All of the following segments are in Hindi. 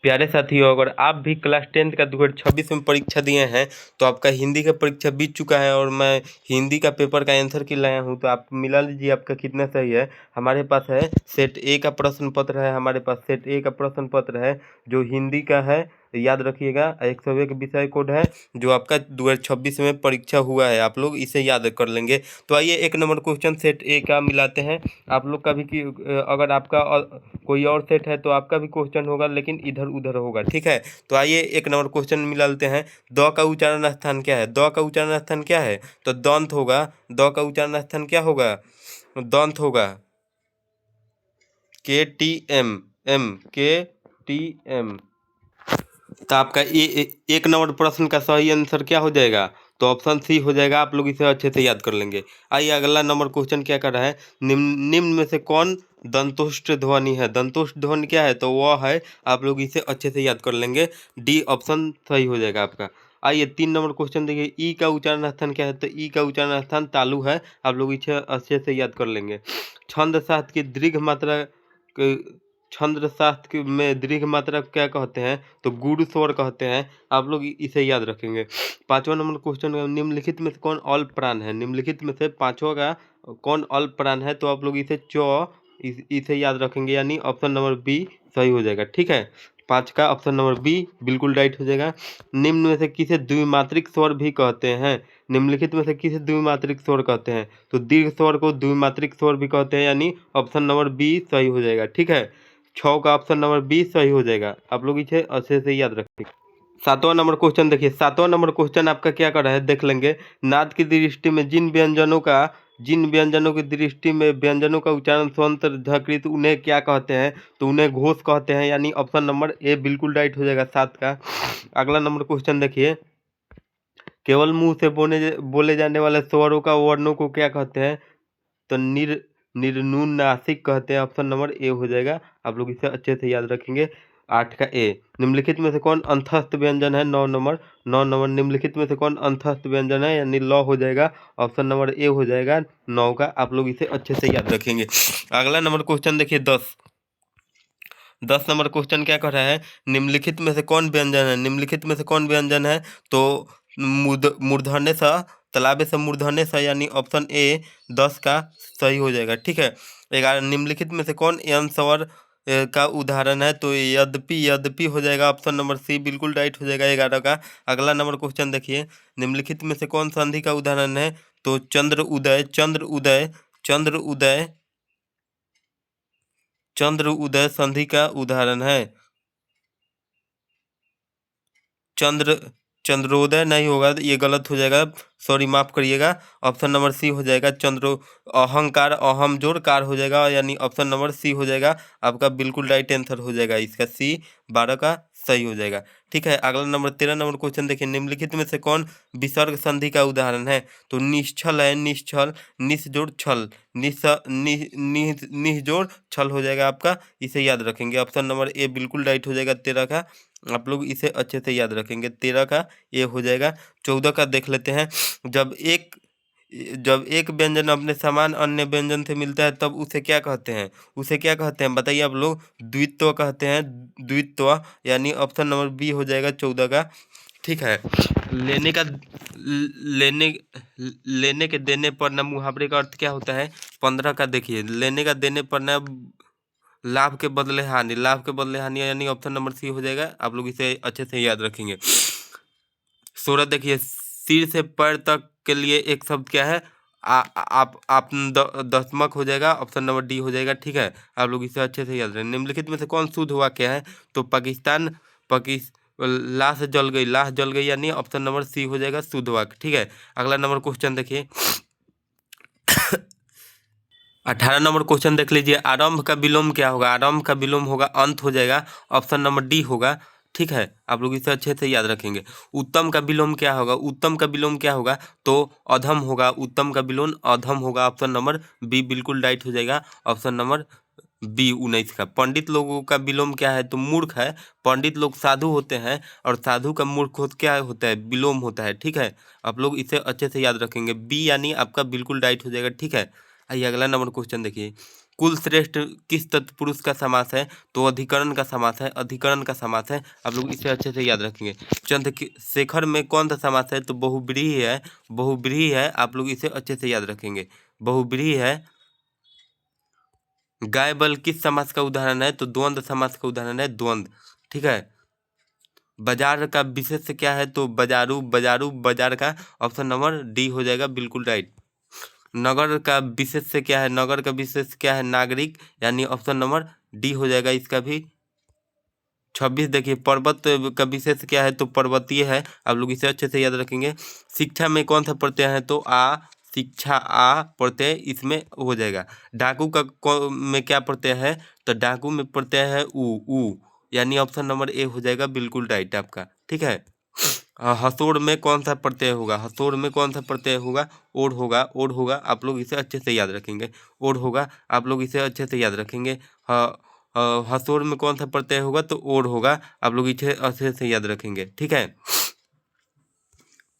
प्यारे साथियों, अगर आप भी क्लास 10th का 2026 में परीक्षा दिए हैं तो आपका हिंदी का परीक्षा बीत चुका है और मैं हिंदी का पेपर का आंसर की लाया हूं, तो आप मिला लीजिए आपका कितना सही है। हमारे पास है सेट ए का प्रश्न पत्र है, हमारे पास सेट ए का प्रश्न पत्र है जो हिंदी का है। याद रखिएगा 101 विषय कोड है जो आपका 2026 में परीक्षा हुआ है, आप लोग इसे याद कर लेंगे। तो आइए 1 नंबर क्वेश्चन सेट ए का मिलाते हैं। आप लोग का भी कि अगर आपका कोई और सेट है तो आपका भी क्वेश्चन होगा, लेकिन इधर उधर होगा, ठीक है। तो आइए 1 नंबर क्वेश्चन मिला लेते हैं। द का उच्चारण स्थान क्या है? द का उच्चारण स्थान क्या है? तो दंत होगा। द का उच्चारण स्थान क्या होगा? दंत होगा। KTM, KTM। तो आपका 1 नंबर प्रश्न का सही आंसर क्या हो जाएगा? तो ऑप्शन सी हो जाएगा। आप लोग इसे अच्छे से याद कर लेंगे। आइए अगला नंबर क्वेश्चन क्या कर रहा है, निम्न में से कौन दंतोष्ठ ध्वनि है? दंतोष्ठ ध्वनि क्या है? तो वह है, आप लोग इसे अच्छे से याद कर लेंगे। डी ऑप्शन सही हो जाएगा आपका। आइए 3 नंबर क्वेश्चन देखिए, ई का उच्चारण स्थान क्या है? तो ई का उच्चारण स्थान तालु है, आप लोग इसे अच्छे से याद कर लेंगे। छंद शास्त्र की दीर्घ मात्रा छंद शास्त्र में दीर्घ मात्रा क्या कहते हैं? तो गुरु स्वर कहते हैं, आप लोग इसे याद रखेंगे। 5वां नंबर क्वेश्चन, निम्नलिखित में से कौन अल्प प्राण है? निम्नलिखित में से 5वां का कौन अल्प प्राण है? तो आप लोग इसे याद रखेंगे, यानी ऑप्शन नंबर बी सही हो जाएगा, ठीक है। 5 का ऑप्शन नंबर बी बिल्कुल राइट हो जाएगा। निम्न में से किसे द्विमात्रिक स्वर भी कहते हैं? निम्नलिखित में से किसे द्विमात्रिक स्वर कहते हैं? तो दीर्घ स्वर को द्विमात्रिक स्वर भी कहते हैं, यानी ऑप्शन नंबर बी सही हो जाएगा, ठीक है। 6 का ऑप्शन नंबर बी सही हो जाएगा, आप लोग इसे अच्छे से याद रखें। 7वां नंबर क्वेश्चन देखिए, 7वां नंबर क्वेश्चन आपका क्या कर रहा है देख लेंगे। नाद की दृष्टि में जिन व्यंजनों की दृष्टि में व्यंजनों का उच्चारण स्वतंत्र झकृत, उन्हें क्या कहते हैं? तो उन्हें घोष कहते हैं, यानी ऑप्शन नंबर ए बिल्कुल राइट हो जाएगा 7 का। अगला नंबर क्वेश्चन देखिए, केवल मुंह से बोले जाने वाले स्वरों का वर्णों को क्या कहते हैं? तो निर्नुनासिक कहते हैं, ऑप्शन नंबर ए हो जाएगा, आप लोग इसे अच्छे से याद रखेंगे। 8 का ए, निम्नलिखित में से कौन अंतस्थ व्यंजन है? 9 नंबर निम्नलिखित में से कौन अंतस्थ व्यंजन है? यानी ल हो जाएगा, ऑप्शन नंबर ए हो जाएगा 9 का, आप लोग इसे अच्छे से याद रखेंगे। अगला नंबर क्वेश्चन देखिए 10 नंबर क्वेश्चन क्या कर रहा है, निम्नलिखित में से कौन व्यंजन है? निम्नलिखित में से कौन व्यंजन है? तो मूर्धन्य स, तालाबे से मूर्धन्य स, यानी ऑप्शन ए 10 का सही हो जाएगा, ठीक है। 11 निम्नलिखित में से कौन यन स्वर का उदाहरण है? तो यद्यपि हो जाएगा, ऑप्शन नंबर सी बिल्कुल राइट हो जाएगा 11 का। अगला नंबर क्वेश्चन देखिए, निम्नलिखित में से कौन संधि का उदाहरण है? तो चंद्र उदय संधि का उदाहरण है। चंद्रोदय नहीं होगा, ये गलत हो जाएगा, सॉरी माफ करिएगा, ऑप्शन नंबर सी हो जाएगा। अहंकार, अहम जोड़ कार हो जाएगा, यानी ऑप्शन नंबर सी हो जाएगा, आपका बिल्कुल राइट आंसर हो जाएगा इसका, सी 12 का सही हो जाएगा, ठीक है। अगला नंबर 13 नंबर क्वेश्चन देखिए, निम्नलिखित में से कौन विसर्ग संधि का उदाहरण है? तो निश्चल है, निश्चल, निस जोड़ छल, निह जोड़ छल हो जाएगा आपका, इसे याद रखेंगे, ऑप्शन नंबर ए बिल्कुल राइट हो जाएगा 13 का, आप लोग इसे अच्छे से याद रखेंगे, 13 का ये हो जाएगा। 14 का देख लेते हैं, जब एक व्यंजन अपने समान अन्य व्यंजन से मिलता है तब उसे क्या कहते हैं? बताइए आप लोग। द्वित्व कहते हैं, द्वित्व, यानी ऑप्शन नंबर बी हो जाएगा 14 का, ठीक है। लेने के देने पर न मुहावरे का अर्थ क्या होता है? 15 का देखिए, लेने का देने पर न लाभ के बदले हानि, यानी ऑप्शन नंबर सी हो जाएगा, आप लोग इसे अच्छे से याद रखेंगे। 16 देखिए, सिर से पैर तक के लिए एक शब्द क्या है? आप दशमक हो जाएगा, ऑप्शन नंबर डी हो जाएगा, ठीक है। आप लोग इसे अच्छे से याद रखें। निम्नलिखित में से कौन शुद्ध हुआ क्या है? तो लाश जल गई, यानी ऑप्शन नंबर सी हो जाएगा शुद्ध वाक्य, ठीक है। अगला नंबर क्वेश्चन देखिए 18 नंबर क्वेश्चन देख लीजिए, आरंभ का विलोम क्या होगा? आरंभ का विलोम होगा अंत हो जाएगा, ऑप्शन नंबर डी होगा, ठीक है। आप लोग इसे अच्छे से याद रखेंगे। उत्तम का विलोम क्या होगा? तो अधम होगा, उत्तम का विलोम अधम होगा, ऑप्शन नंबर बी बिल्कुल राइट हो जाएगा, ऑप्शन नंबर बी 19 का। पंडित लोगों का विलोम क्या है? तो मूर्ख है, पंडित लोग साधु होते हैं और साधु का मूर्ख क्या होता है? विलोम होता है, ठीक है। आप लोग इसे अच्छे से याद रखेंगे, बी यानी आपका बिल्कुल राइट हो जाएगा, ठीक है। आइए अगला नंबर क्वेश्चन देखिए, कुल श्रेष्ठ किस तत्पुरुष का समास है? तो अधिकरण का समास है, अधिकरण का समास है। आप लोग इसे अच्छे से याद रखेंगे। चंद्रशेखर में कौन सा समास है? तो बहुब्रीहि है, बहुब्रीहि है। आप लोग इसे अच्छे से याद रखेंगे, बहुब्रीहि है। गाय बल किस समास का उदाहरण है? तो द्वंद्व समास का उदाहरण है, द्वंद्व। ठीक है। बाजार का विशेष क्या है? तो बाजारू, बाजारू बाजार का ऑप्शन नंबर डी हो जाएगा, बिल्कुल राइट। नगर का विशेष से क्या है? नगर का विशेष क्या है? नागरिक, यानी ऑप्शन नंबर डी हो जाएगा इसका भी। 26 देखिए, पर्वत का विशेष क्या है? तो पर्वतीय है। आप लोग इसे अच्छे से याद रखेंगे। शिक्षा में कौन सा प्रत्यय है? तो आ, शिक्षा आ प्रत्यय इसमें हो जाएगा। डाकू का में क्या प्रत्यय है? तो डाकू में प्रत्यय है उ, यानी ऑप्शन नंबर ए हो जाएगा, बिल्कुल राइट आपका। ठीक है। हथौड़ में कौन सा प्रत्यय होगा? हथौड़ में कौन सा प्रत्यय होगा? ओढ़ होगा, ओढ़ होगा। आप लोग इसे अच्छे से याद रखेंगे, ओढ़ होगा। आप लोग इसे अच्छे से याद रखेंगे। हथौड़ में कौन सा प्रत्यय होगा? तो ओढ़ होगा। आप लोग इसे अच्छे से याद रखेंगे। ठीक है।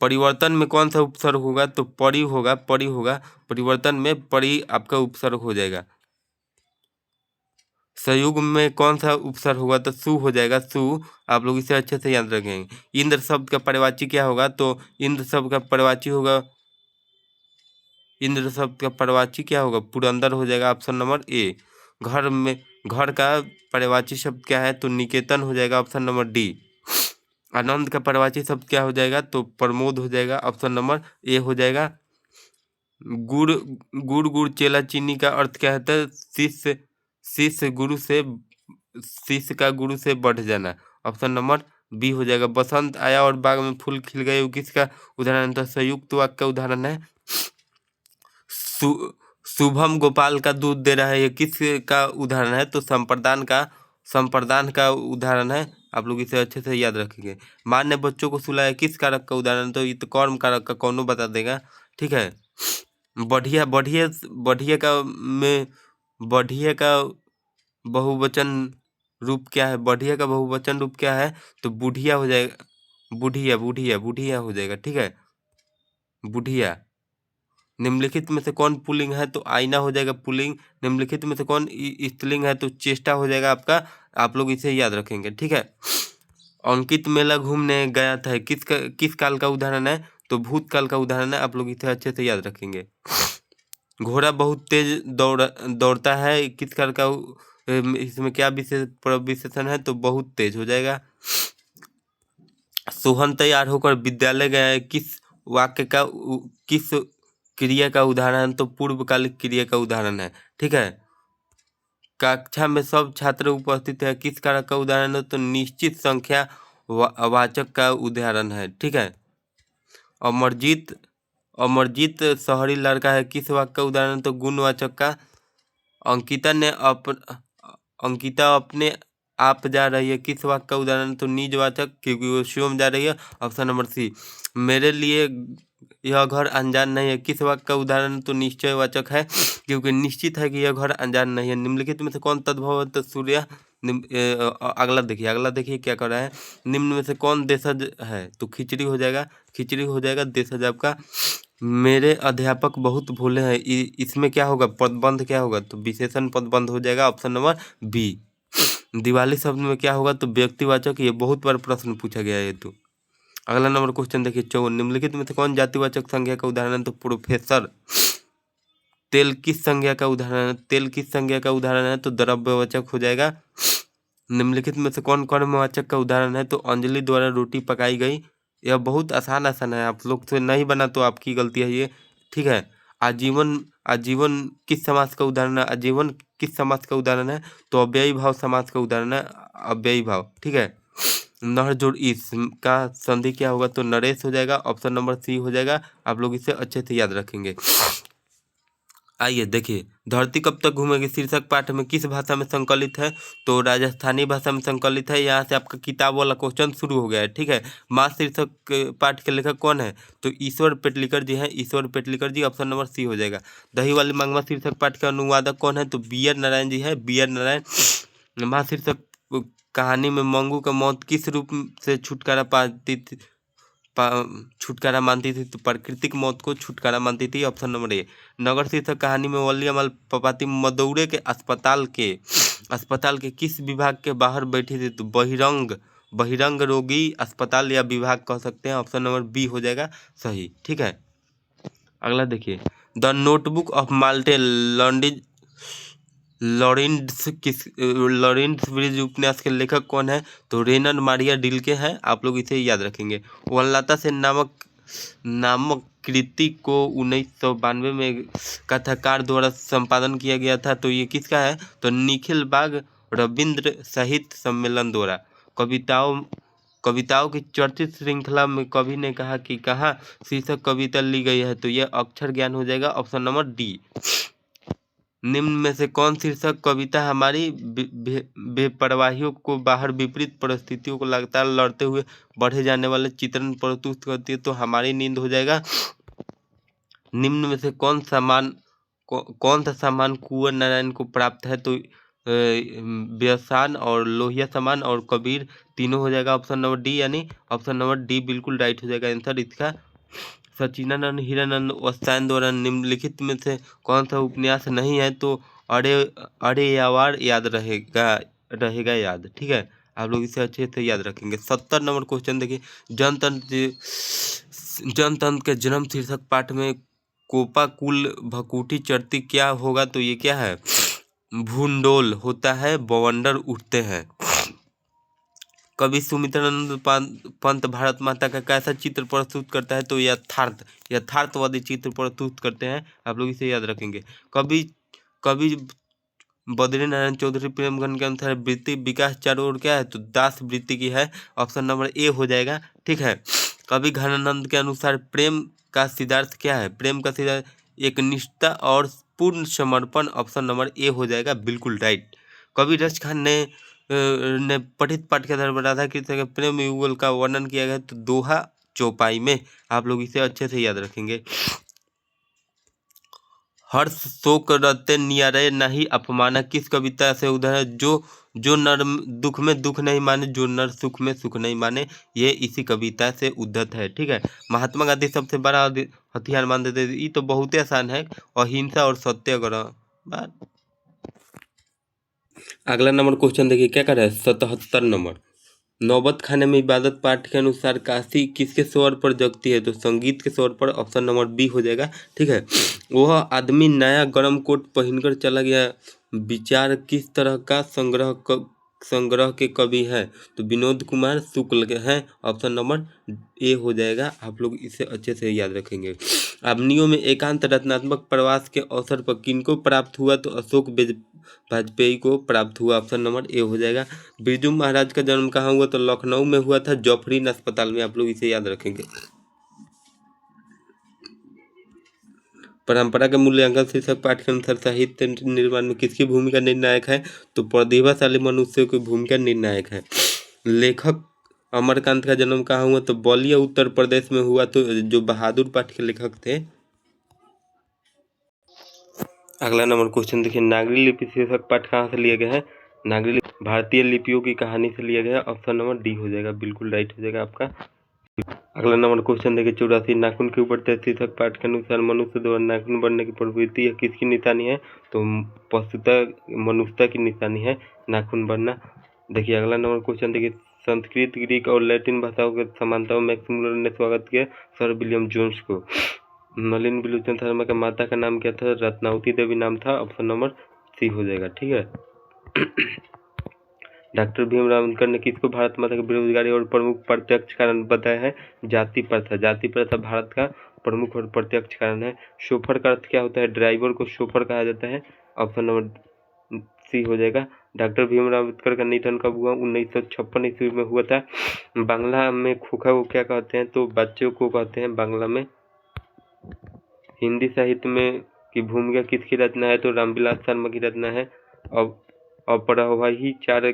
परिवर्तन में कौन सा उपसर्ग होगा? तो परि होगा, परि होगा। परिवर्तन में परि आपका उपसर्ग हो जाएगा। संयुग में कौन सा उपसर्ग होगा? तो सु हो जाएगा, सु। आप लोग इसे अच्छे से याद रखेंगे। इंद्र शब्द का पर्यायवाची क्या होगा? तो इंद्र शब्द का पर्यायवाची होगा, इंद्र शब्द का पर्यायवाची क्या होगा? पुरंदर हो जाएगा, ऑप्शन नंबर ए। घर में, घर का पर्यायवाची शब्द क्या है? तो निकेतन हो जाएगा, ऑप्शन नंबर डी। आनंद का पर्यायवाची शब्द क्या हो जाएगा? तो प्रमोद हो जाएगा, ऑप्शन नंबर ए हो जाएगा। गुड़, गुड़ गुड़ चेला चीनी का अर्थ क्या होता है? शिष्य, शिष्य गुरु से, शिष्य का गुरु से बढ़ जाना, ऑप्शन नंबर बी हो जाएगा। बसंत आया और बाग में फूल खिल गए, किसका उदाहरण है? तो संयुक्त वाक्य का उदाहरण है। शुभम गोपाल का दूध दे रहा है, ये किस का उदाहरण है? तो संप्रदान का, संप्रदान का उदाहरण है। आप लोग इसे अच्छे से याद रखेंगे। माँ ने बच्चों को सुलाया, किस कारक का उदाहरण? तो ये तो कर्म कारक का, कौनो बता देगा। ठीक है। बढ़िया, बढ़िया, बढ़िया का में, बढ़िया का बहुवचन रूप क्या है? बढ़िया का बहुवचन रूप क्या है? तो बुढ़िया हो जाएगा, बुढ़िया, बुढ़िया, बुढ़िया हो जाएगा। ठीक है, बुढ़िया। निम्नलिखित में से कौन पुल्लिंग है? तो आईना हो जाएगा, पुल्लिंग। निम्नलिखित में से कौन स्त्रीलिंग है? तो चेष्टा हो जाएगा आपका। आप लोग इसे याद रखेंगे। ठीक है। अंकित मेला घूमने गया था, किस काल का उदाहरण है? तो भूतकाल का उदाहरण है। आप लोग इसे अच्छे से याद रखेंगे। घोड़ा बहुत तेज दौड़ता है, किस काल का, इसमें क्या विशेषण है? तो बहुत तेज हो जाएगा। सोहन तैयार होकर विद्यालय गया है, किस वाक्य का, किस क्रिया का उदाहरण? तो पूर्वकालिक क्रिया का उदाहरण है। ठीक है। कक्षा में सब छात्र उपस्थित है, किस कारक का उदाहरण है? तो निश्चित संख्या वाचक का उदाहरण है। ठीक है। अमरजीत, अमरजीत शहरी लड़का है, किस वाक्य का उदाहरण? तो गुणवाचक का। अंकिता ने अंकिता अपने आप जा रही है, किस वाक्य का उदाहरण? तो निजवाचक, क्योंकि वो स्वयं जा रही है, ऑप्शन नंबर सी। मेरे लिए यह घर अनजान नहीं है, किस वाक्य का उदाहरण? तो निश्चयवाचक है, क्योंकि निश्चित है कि यह घर अनजान नहीं है। निम्नलिखित में से कौन तद्भव है? तो सूर्य। अगला देखिए, अगला देखिए क्या कर रहा है। निम्न में से कौन देशज है? तो खिचड़ी हो जाएगा, खिचड़ी हो जाएगा, देशज आपका। मेरे अध्यापक बहुत भोले हैं, इसमें क्या होगा? पदबंध क्या होगा? तो विशेषण पदबंध हो जाएगा, ऑप्शन नंबर बी। दिवाली शब्द में क्या होगा? तो व्यक्तिवाचक। ये बहुत बार प्रश्न पूछा गया है। तो अगला नंबर क्वेश्चन देखिए 54। निम्नलिखित में से कौन जातिवाचक संज्ञा का उदाहरण है? तो प्रोफेसर। तेल किस संज्ञा का उदाहरण है? तेल किस संज्ञा का उदाहरण है? तो द्रव्यवाचक हो जाएगा। निम्नलिखित में से कौन कर्मवाचक का उदाहरण है? तो अंजलि द्वारा रोटी पकाई गई। यह बहुत आसान आसान है, आप लोग से नहीं बना तो आपकी गलती है ये। ठीक है। आजीवन, आजीवन किस समास का उदाहरण है? आजीवन किस समास का उदाहरण है? तो अव्ययी भाव समास का उदाहरण है, अव्ययी भाव। ठीक है। नर जोड़ इस का संधि क्या होगा? तो नरेश हो जाएगा, ऑप्शन नंबर सी हो जाएगा। आप लोग इसे अच्छे से याद रखेंगे। आइए देखिए, धरती कब तक घूमेगी शीर्षक पाठ में किस भाषा में संकलित है? तो राजस्थानी भाषा में संकलित है। यहाँ से आपका किताब वाला क्वेश्चन शुरू हो गया है। ठीक है। माँ शीर्षक पाठ के लेखक कौन है? तो ईश्वर पेटलिकर जी हैं, ईश्वर पेटलिकर जी, ऑप्शन नंबर सी हो जाएगा। दही वाली मांगवा शीर्षक पाठ के अनुवादक कौन है? तो बी आर नारायण जी है, बी आर नारायण। माँ शीर्षक कहानी में मंगू का मौत किस रूप से छुटकारा पाती थी? छुटकारा मानती थी, तो प्राकृतिक मौत को छुटकारा मानती थी। Option number A. नगर शीर्षक कहानी में वली अमल पपाती मदौरे के अस्पताल के किस विभाग के बाहर बैठी थी? तो बहिरंग रोगी अस्पताल या विभाग कह सकते हैं। ऑप्शन नंबर बी हो जाएगा सही। ठीक है, अगला देखिए, the notebook of Malte Laurids Brigge उपन्यास के लेखक कौन है? तो रेनर मारिया डिल्के हैं। आप लोग इसे याद रखेंगे। वनलता से नामक कृति को 1992 में कथाकार द्वारा संपादन किया गया था। तो ये किसका है? तो निखिल बाग रविंद्र साहित्य सम्मेलन द्वारा। कविताओं की चर्चित श्रृंखला में कवि ने कहा कि कहाँ शीर्षक कविता ली गई है? तो यह अक्षर ज्ञान हो जाएगा। Option number D. निम्न में से कौन शीर्षक कविता हमारी बेपरवाहियों को बाहर विपरीत परिस्थितियों को लगातार लड़ते हुए बढ़े जाने वाले चित्रण प्रस्तुत करती है? तो हमारी नींद हो जाएगा। निम्न में से कौन सा सामान कुंवर नारायण को प्राप्त है? तो व्यसान और लोहिया सामान और कबीर तीनों हो जाएगा। ऑप्शन नंबर डी, यानी ऑप्शन नंबर डी बिल्कुल राइट हो जाएगा आंसर इसका। सचिनानंद हीरानंद वस्तायन द्वारा निम्नलिखित में से कौन सा उपन्यास नहीं है? तो अरे यावार याद रहेगा याद। ठीक है, आप लोग इसे अच्छे से याद रखेंगे। 70 नंबर क्वेश्चन देखिए, जनतंत्र के जन्म शीर्षक पाठ में कोपा कुल भकुटी चढ़ती क्या होगा? तो ये क्या है? भूंडोल होता है, बवंडर उठते हैं। कवि सुमित्रानंद पंत भारत माता का कैसा चित्र प्रस्तुत करता है? तो यथार्थवादी चित्र प्रस्तुत करते हैं। आप लोग इसे याद रखेंगे। कवि बद्री नारायण चौधरी प्रेमगन के अनुसार वृत्ति विकास चारों ओर क्या है? तो दास वृत्ति की है। ऑप्शन नंबर ए हो जाएगा। ठीक है, कवि घनानंद के अनुसार प्रेम का सिद्धार्थ क्या है? प्रेम का सिद्धार्थ एक निष्ठा और पूर्ण समर्पण। ऑप्शन नंबर ए हो जाएगा बिल्कुल राइट। कवि रच खान ने पठित पाठ के आधार पर राधा कृष्ण के प्रेम युगल का वर्णन किया गया तो दोहा चौपाई में। आप लोग इसे अच्छे से याद रखेंगे। हर्ष शोक रते नियारे नहीं अपमाना किस कविता से उधर है? जो नर दुख में दुख नहीं माने, जो नर सुख में सुख नहीं माने, ये इसी कविता से उद्धत है। ठीक है, महात्मा गांधी सबसे बड़ा हथियार मानते थे। ये तो बहुत ही आसान है, अहिंसा और सत्याग्रह। अगला नंबर क्वेश्चन देखिए, क्या कर रहा है? 77 नंबर, नौबत खाने में इबादत पाठ के अनुसार काशी किसके स्वर पर जगती है? तो संगीत के स्वर पर। ऑप्शन नंबर बी हो जाएगा। ठीक है, वह आदमी नया गर्म कोट पहनकर चला गया विचार किस तरह का संग्रह के कवि है? तो विनोद कुमार शुक्ल के हैं। ऑप्शन नंबर ए हो जाएगा। आप लोग इसे अच्छे से याद रखेंगे। अवनियों में एकांत रचनात्मक प्रवास के अवसर पर किनको प्राप्त हुआ? तो अशोक वाजपेयी को प्राप्त हुआ। ऑप्शन नंबर ए हो जाएगा। बिरजू महाराज का जन्म कहाँ हुआ? तो लखनऊ में हुआ था, जफरीन अस्पताल में। आप लोग इसे याद रखेंगे। परंपरा के मूल्यांकन शीर्षक पाठ के अनुसार साहित्य निर्माण में किसकी भूमिका निर्णायक है? तो प्रतिभाशाली मनुष्यों की भूमिका निर्णायक है। लेखक अमरकांत का जन्म कहाँ हुआ? तो बलिया उत्तर प्रदेश में हुआ। तो जो बहादुर पाठ के लेखक थे। अगला नंबर क्वेश्चन देखिए, नागरी लिपि शीर्षक पाठ कहाँ से लिया गया है? नागरी लिपि भारतीय लिपियों की कहानी से लिया गया है। ऑप्शन नंबर डी हो जाएगा, बिल्कुल राइट हो जाएगा आपका। अगला नंबर क्वेश्चन देखिए, 84 नाखून के ऊपर शीर्षक पाठ के अनुसार मनुष्य द्वारा नाखून बढ़ने की प्रवृत्ति है किसकी निशानी है? तो पशुता मनुष्यता की निशानी है नाखून बढ़ना। देखिए अगला नंबर क्वेश्चन देखिए, संस्कृत, ग्रीक और लैटिन भाषाओं के समानताओं में मैक्स मुलर ने स्वागत किया सर विलियम जोन्स को। नलिन विलोचन शर्मा के माता का नाम क्या था? रत्नावती देवी नाम था। ऑप्शन नंबर सी हो जाएगा। ठीक है, डॉक्टर भीमराव अम्बेडकर ने किसको भारत माता की बेरोजगारी और प्रमुख प्रत्यक्ष कारण बताया है? जाति प्रथा। जाति प्रथा भारत का प्रमुख और प्रत्यक्ष कारण है। शोफर का अर्थ क्या होता है? ड्राइवर को शोफर कहा जाता है। ऑप्शन नंबर सी हो जाएगा। डॉक्टर भीमराव अम्बेडकर का निधन कब हुआ? 1956 ईस्वी में हुआ था। बांग्ला में खोखा को क्या कहते हैं? तो बच्चों को कहते हैं बांग्ला में। हिंदी साहित्य में की भूमिका किसकी रचना है? तो रामविलास शर्मा की रचना है। अब अपराही हारे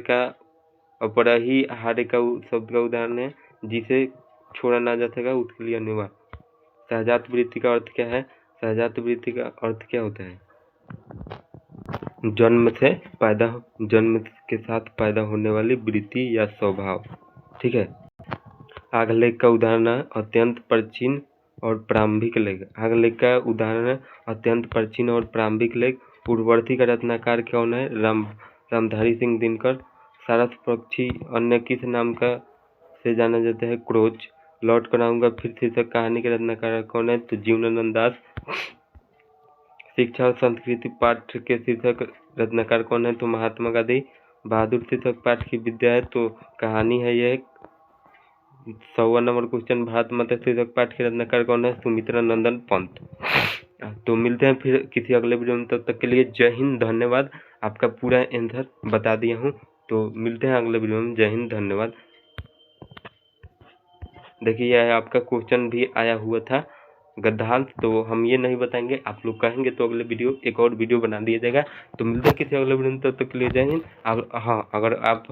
का शब्द का उदाहरण है, जिसे छोड़ा ना जा सका उसके लिए अनिवार्य। सहजात वृत्ति का अर्थ क्या है? सहजात वृत्ति का अर्थ क्या होता है? जन्म के साथ पैदा होने वाली वृत्ति या स्वभाव। ठीक है, आगलेख का उदाहरण है अत्यंत प्राचीन और प्रारंभिक लेख। आगलेख का उदाहरण है अत्यंत प्राचीन और प्रारंभिक लेख। पूर्ववर्ती का रत्नाकर कौन है? रामधारी सिंह दिनकर। सारस पक्षी अन्य किस नाम का से जाना जाता है? क्रोच। लौट कर आऊंगा फिर शीर्षक कहानी के रत्नाकर कौन है? तो जीवनानंद दास। शिक्षा और संस्कृति पाठ के शीर्षक रत्नाकर कौन है? तो महात्मा गांधी। बहादुर शीर्षक पाठ की विद्या है, तो कहानी है यह। 100वां नंबर क्वेश्चन, भारत माता शीर्षक पाठ के रत्नाकर कौन है? सुमित्रा नंदन पंत। तो मिलते हैं फिर किसी अगले वीडियो में, तब तक के लिए जय हिंद, धन्यवाद। आपका पूरा आंसर बता दिया हूँ, तो मिलते हैं अगले वीडियो में। जय हिंद, धन्यवाद। देखिए यह आपका क्वेश्चन भी आया हुआ था गद्यांश, तो हम ये नहीं बताएंगे, आप लोग कहेंगे तो अगले वीडियो एक और वीडियो बना दिया जाएगा। तो मिलते हैं किसी अगले वीडियो में, तब तक के लिए जय हिंद। हाँ, अगर आप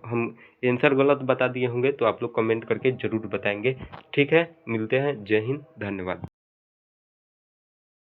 हम आंसर गलत बता दिए होंगे तो आप लोग कमेंट करके जरूर बताएंगे। ठीक है, मिलते हैं। जय हिंद, धन्यवाद।